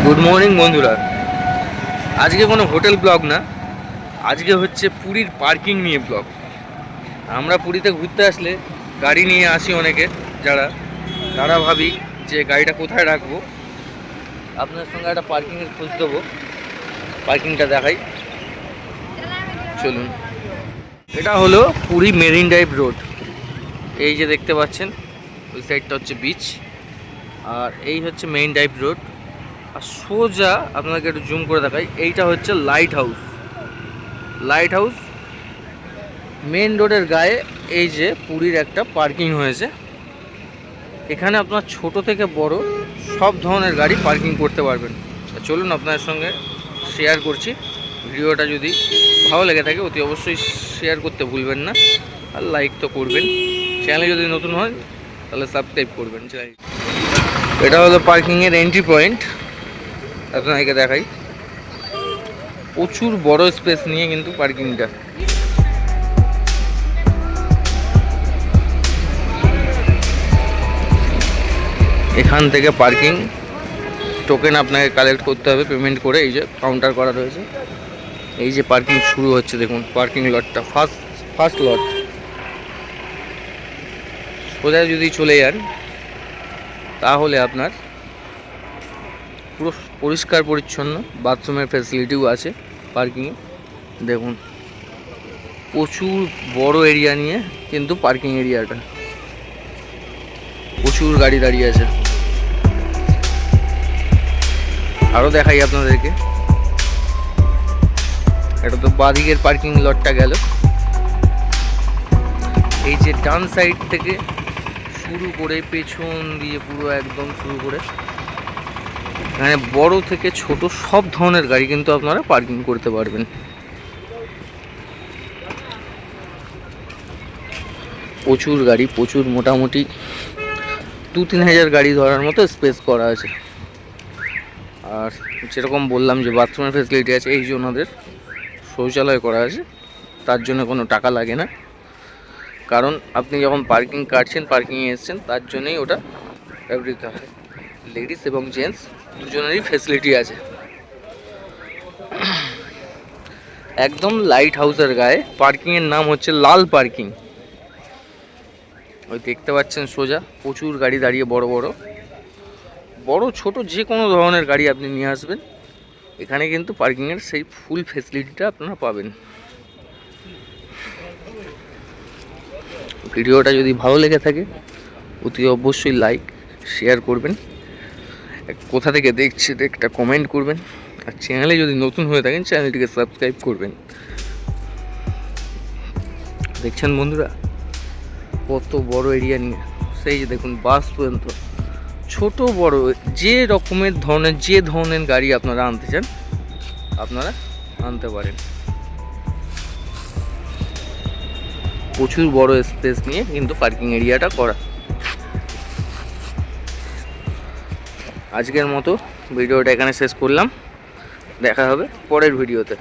Good morning বন্ধুরা। আজকে কোনো হোটেল ব্লগ না, আজকে হচ্ছে পুরীর পার্কিং নিয়ে ব্লগ। আমরা পুরীতে ঘুরতে আসলে গাড়ি নিয়ে আসি অনেকে, তারা ভাবি যে গাড়িটা কোথায় রাখবো। আপনার সঙ্গে একটা পার্কিংয়ের খোঁজ দেবো, পার্কিংটা দেখাই, চলুন। এটা হলো পুরী মেরিন ড্রাইভ রোড। এই যে দেখতে পাচ্ছেন, ওই সাইডটা হচ্ছে বিচ, আর এই হচ্ছে মেরিন ড্রাইভ রোড। আর সোজা আপনাকে একটু জুম করে দেখাই, এইটা হচ্ছে লাইট হাউস। মেন রোডের গায়ে এই যে পুরীর একটা পার্কিং হয়েছে। এখানে আপনার ছোট থেকে বড় সব ধরনের গাড়ি পার্কিং করতে পারবেন। চলুন আপনার সঙ্গে শেয়ার করছি। ভিডিওটা যদি ভালো লেগে থাকে অতি অবশ্যই শেয়ার করতে ভুলবেন না, আর লাইক তো করবেন। চ্যানেলে যদি নতুন হয় তাহলে সাবস্ক্রাইব করবেন। এটা হলো পার্কিংয়ের এন্ট্রি পয়েন্ট। আপনাকে দেখাই, প্রচুর বড় স্পেস নিয়ে কিন্তু পার্কিংটা। এখান থেকে পার্কিং টোকেন আপনাকে কালেক্ট করতে হবে পেমেন্ট করে। এই যে কাউন্টার করা রয়েছে, এই যে পার্কিং শুরু হচ্ছে, দেখুন পার্কিং লটটা ফার্স্ট লট। সোজা যদি চলে যান তাহলে আপনার পুরো পরিষ্কার পরিচ্ছন্ন বাথরুমের ফ্যাসিলিটিও আছে পার্কিংয়ে। দেখুন প্রচুর বড় এরিয়া নিয়ে কিন্তু পার্কিং এরিয়াটা, প্রচুর গাড়ি দাঁড়িয়ে আছে। আরও দেখাই আপনাদেরকে, এটা তো বাঁদিকের পার্কিং লটটা গেল। এই যে ডান সাইড থেকে শুরু করে পেছন দিয়ে পুরো একদম শুরু করে এখানে বড় থেকে ছোট সব ধরনের গাড়ি কিন্তু আপনারা পার্কিং করতে পারবেন। প্রচুর গাড়ি, প্রচুর, মোটামুটি 2-3 হাজার গাড়ি ধরার মতো স্পেস করা আছে। আর যেরকম বললাম যে বাথরুমের ফ্যাসিলিটি আছে, এই যে ওনাদের শৌচালয় করা আছে, তার জন্য কোনো টাকা লাগে না। কারণ আপনি যখন পার্কিং কাটছেন, পার্কিংয়ে এসছেন, তার জন্যই ওটা ব্যবহৃত হয়। লেডিস এবং জেন্টস দুজনেরই ফ্যাসিলিটি আছে। একদম লাইট হাউসের গায়ে পার্কিংয়ের নাম হচ্ছে লাল পার্কিং। ওই দেখতে পাচ্ছেন সোজা প্রচুর গাড়ি দাঁড়িয়ে, বড় ছোট যে কোনো ধরনের গাড়ি আপনি নিয়ে আসবেন, এখানে কিন্তু পার্কিংয়ের সেই ফুল ফ্যাসিলিটিটা আপনারা পাবেন। ভিডিওটা যদি ভালো লেগে থাকে অতি অবশ্যই লাইক শেয়ার করবেন, কোথা থেকে দেখছেন একটা কমেন্ট করবেন, আর চ্যানেলে যদি নতুন হয়ে থাকেন চ্যানেলটিকে সাবস্ক্রাইব করবেন। দেখছেন বন্ধুরা কত বড় এরিয়া নিয়ে, সেই যে দেখুন বাস পর্যন্ত, ছোট বড় যে ধরনের গাড়ি আপনারা আনতে চান আপনারা আনতে পারেন। প্রচুর বড় স্পেস নিয়ে কিন্তু পার্কিং এরিয়াটা করা। আজকের মতো ভিডিওটা এখানে শেষ করলাম, দেখা হবে পরের ভিডিওতে।